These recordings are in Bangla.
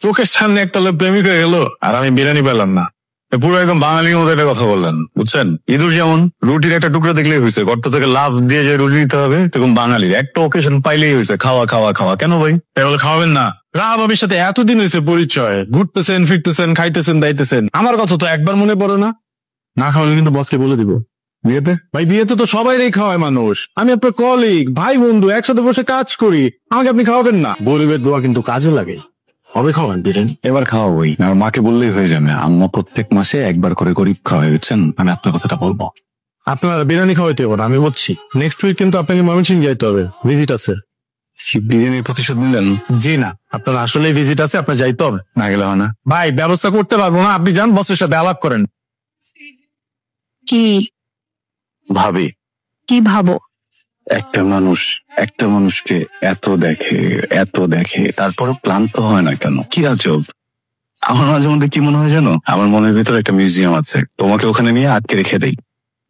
চোখের সামনে একটা লোক প্রেমিক হয়ে গেল আর আমি বিরিয়ানি পেলাম না। পুরো একদম বাঙালির মতো একটা কথা বললেন, বুঝছেন? ইঁদুর যেমন রুটির একটা টুকরো দেখলেই হয়েছে, গর্ত থেকে লাফ দিয়ে যে রুটি নিতে হবে, তখন বাঙালির একটা ওকেশন পাইলেই হয়েছে খাওয়া খাওয়া খাওয়া। কেন ভাই? তাহলে খাওয়াবেন না? রাহা ভাবির সাথে এতদিন হয়েছে পরিচয়, ঘুরতেছেন ফিরতেছেন খাইতেছেন দাইতেছেন, আমার কথা তো একবার মনে পড়ে না? না খাওয়ালে কিন্তু বসকে বলে দিব। বিয়েতে ভাই, বিয়েতে তো সবাই খাওয়ায় মানুষ। আমি আপনার কলিগ, ভাই বন্ধু, একসাথে বসে কাজ করি, আমাকে আপনি খাওয়াবেন না? গরিবের দোয়া কিন্তু কাজে লাগে। কবে খাওয়ান বিরিয়ানি? এবার খাওয়াবোই। আর মাকে বললেই হয়ে যাবে, আম্মা প্রত্যেক মাসে একবার করে গরিব খাওয়াই, বুঝছেন? আমি আপনার কথাটা বলবো। আপনার বিরিয়ানি খাওয়াইতে হবে না, আমি বলছি। নেক্সট উইক কিন্তু আপনাকে ময়মনসিংহ যাইতে হবে, ভিজিট আছে। বিরিয়ানির প্রতিশোধ নিলেন? জি না, আপনার আসলে ভিজিট আছে, আপনার যাইতে হবে। না গেলে হয় না ভাই, ব্যবস্থা করতে পারবো না, আপনি যান, বসের সাথে আলাপ করেন। কি ভাবি? কি ভাবো? একটা মানুষকে এত দেখে তারপরে ক্লান্ত হয় না কেন? কি আজব। আমার মাঝে মধ্যে কি মনে হয় জানো, আমার মনের ভিতরে একটা মিউজিয়াম আছে, তোমাকে ওখানে নিয়ে আটকে রেখে দেই।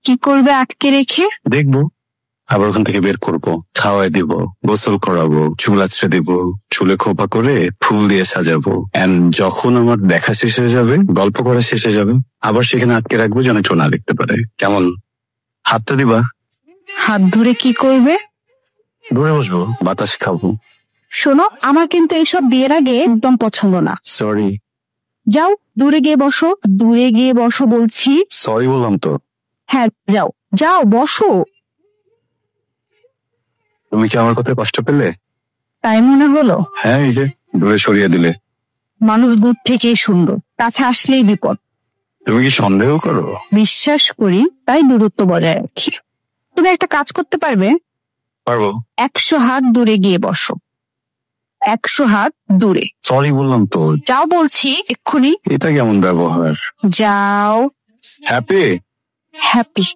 কি করবে আটকে রেখে? দেখবো, আবার ওখান থেকে বের করব, খাওয়াই দিব, গোসল করাবো, চুল আঁচড়ে দিব, চুলে খোপা করে ফুল দিয়ে সাজাবো। এন্ড যখন আমার দেখা শেষ হয়ে যাবে, গল্প করা শেষ হয়ে যাবে, আবার সেখানে আটকে রাখবো যেন কেউ না দেখতে পারে। কেমন? হাতটা দিবা? হাত ধরে কি করবে? দূরে বসবো, বাতাস খাবো। শোনো, আমার কিন্তু এইসব বিয়ের আগে একদম পছন্দ না। সরি। যাও, দূরে গিয়ে বসো বলছি। সরি বললাম তো। হ্যাঁ, যাও যাও বসো। তুমি কি আমার কথায় কষ্ট পেলে? তাই মনে হলো? হ্যাঁ, এই যে দূরে সরিয়ে দিলে। মানুষ দূর থেকেই সুন্দর, কাছে আসলেই বিপদ। তুমি কি সন্দেহ করো? বিশ্বাস করি, তাই দূরত্ব বজায় রাখি। তুমি একটা কাজ করতে পারবে? পারবো। 100 হাত দূরে গিয়ে বসো। 100 হাত দূরে। সরি বললাম তো। যাও বলছি এক্ষুনি। এটা কেমন ব্যবহার? যাও। হ্যাপি? হ্যাপি।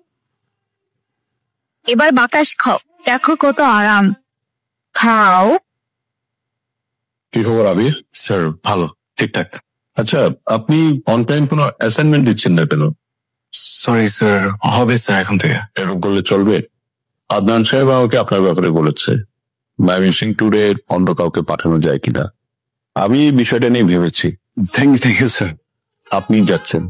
এবার বাতাস খাও, দেখো কত আরাম। খাও। কি খবর আবির? স্যার ভালো, ঠিকঠাক। আচ্ছা, আপনি অন টাইম কোনো অ্যাসাইনমেন্ট দিচ্ছেন না কেন? সরি স্যার, হবে স্যার এখন থেকে। এরকম করলে চলবে? আদনান সাহেব আমাকে আপনার ব্যাপারে বলেছে ময়মনসিংহ ট্যুরে অন্য কাউকে পাঠানো যায় কিনা। আমি বিষয়টা নিয়ে ভেবেছি। Thank you sir. আপনি যাচ্ছেন।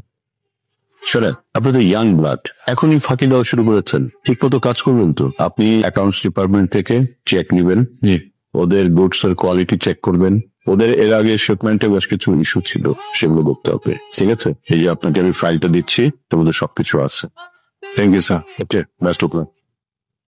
শোনেন, আপনি তো ইয়াং ব্লাড, এখনই ফাঁকি দেওয়া শুরু করেছেন, ঠিক মতো কাজ করবেন তো? আপনি অ্যাকাউন্টস ডিপার্টমেন্ট থেকে চেক নিবেন, জি। ওদের গুডস এর কোয়ালিটি চেক করবেন, ওদের এর আগে শিপমেন্টে বেশ কিছু ইস্যু ছিল, সেগুলো দেখতে হবে, ঠিক আছে? এই যে আপনাকে আমি ফাইলটা দিচ্ছি, তো ওদের সবকিছু আছে। Thank you sir. Okay, best of lakh.